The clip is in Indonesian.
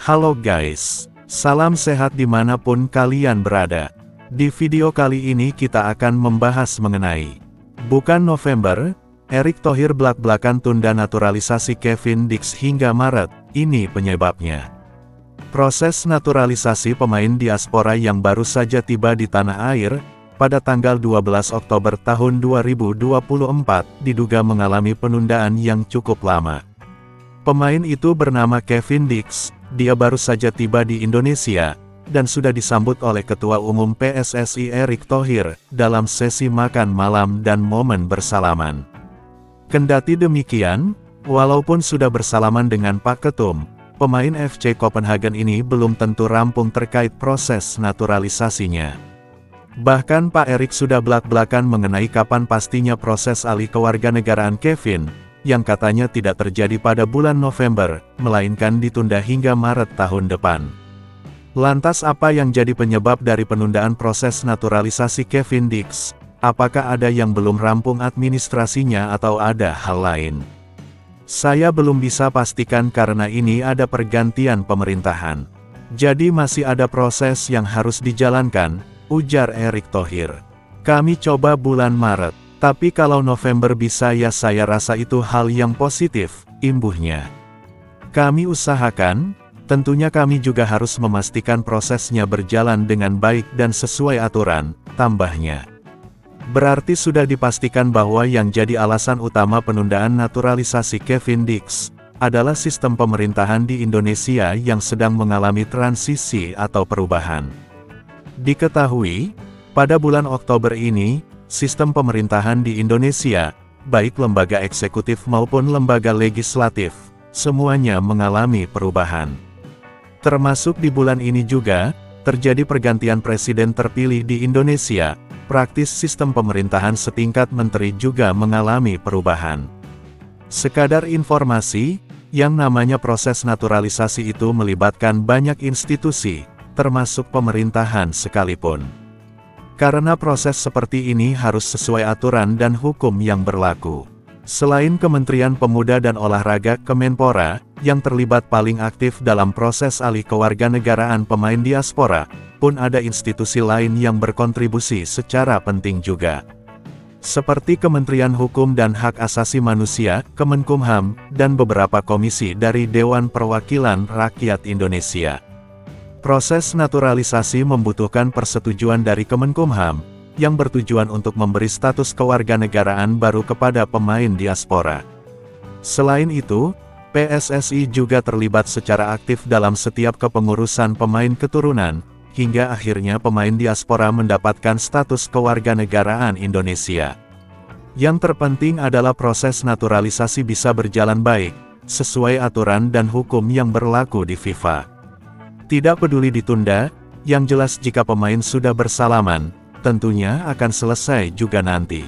Halo guys, salam sehat dimanapun kalian berada. Di video kali ini kita akan membahas mengenai bukan November, Erick Thohir belak-belakan tunda naturalisasi Kevin Dix hingga Maret, ini penyebabnya. Proses naturalisasi pemain diaspora yang baru saja tiba di tanah air, pada tanggal 12 Oktober tahun 2024, diduga mengalami penundaan yang cukup lama. Pemain itu bernama Kevin Dix, dia baru saja tiba di Indonesia, dan sudah disambut oleh Ketua Umum PSSI Erick Thohir, dalam sesi makan malam dan momen bersalaman. Kendati demikian, walaupun sudah bersalaman dengan Pak Ketum, pemain FC Copenhagen ini belum tentu rampung terkait proses naturalisasinya. Bahkan Pak Erick sudah belak-belakan mengenai kapan pastinya proses alih kewarganegaraan Kevin, yang katanya tidak terjadi pada bulan November, melainkan ditunda hingga Maret tahun depan. Lantas apa yang jadi penyebab dari penundaan proses naturalisasi Kevin Dix? Apakah ada yang belum rampung administrasinya atau ada hal lain? Saya belum bisa pastikan karena ini ada pergantian pemerintahan. Jadi masih ada proses yang harus dijalankan, ujar Erick Thohir. Kami coba bulan Maret. Tapi kalau November bisa ya saya rasa itu hal yang positif, imbuhnya. Kami usahakan, tentunya kami juga harus memastikan prosesnya berjalan dengan baik dan sesuai aturan, tambahnya. Berarti sudah dipastikan bahwa yang jadi alasan utama penundaan naturalisasi Kevin Dix, adalah sistem pemerintahan di Indonesia yang sedang mengalami transisi atau perubahan. Diketahui, pada bulan Oktober ini, sistem pemerintahan di Indonesia, baik lembaga eksekutif maupun lembaga legislatif, semuanya mengalami perubahan. Termasuk di bulan ini juga, terjadi pergantian presiden terpilih di Indonesia, praktis sistem pemerintahan setingkat menteri juga mengalami perubahan. Sekadar informasi, yang namanya proses naturalisasi itu melibatkan banyak institusi, termasuk pemerintahan sekalipun. Karena proses seperti ini harus sesuai aturan dan hukum yang berlaku. Selain Kementerian Pemuda dan Olahraga Kemenpora, yang terlibat paling aktif dalam proses alih kewarganegaraan pemain diaspora, pun ada institusi lain yang berkontribusi secara penting juga. Seperti Kementerian Hukum dan Hak Asasi Manusia, Kemenkumham, dan beberapa komisi dari Dewan Perwakilan Rakyat Indonesia. Proses naturalisasi membutuhkan persetujuan dari Kemenkumham, yang bertujuan untuk memberi status kewarganegaraan baru kepada pemain diaspora. Selain itu, PSSI juga terlibat secara aktif dalam setiap kepengurusan pemain keturunan, hingga akhirnya pemain diaspora mendapatkan status kewarganegaraan Indonesia. Yang terpenting adalah proses naturalisasi bisa berjalan baik, sesuai aturan dan hukum yang berlaku di FIFA. Tidak peduli ditunda, yang jelas jika pemain sudah bersalaman, tentunya akan selesai juga nanti.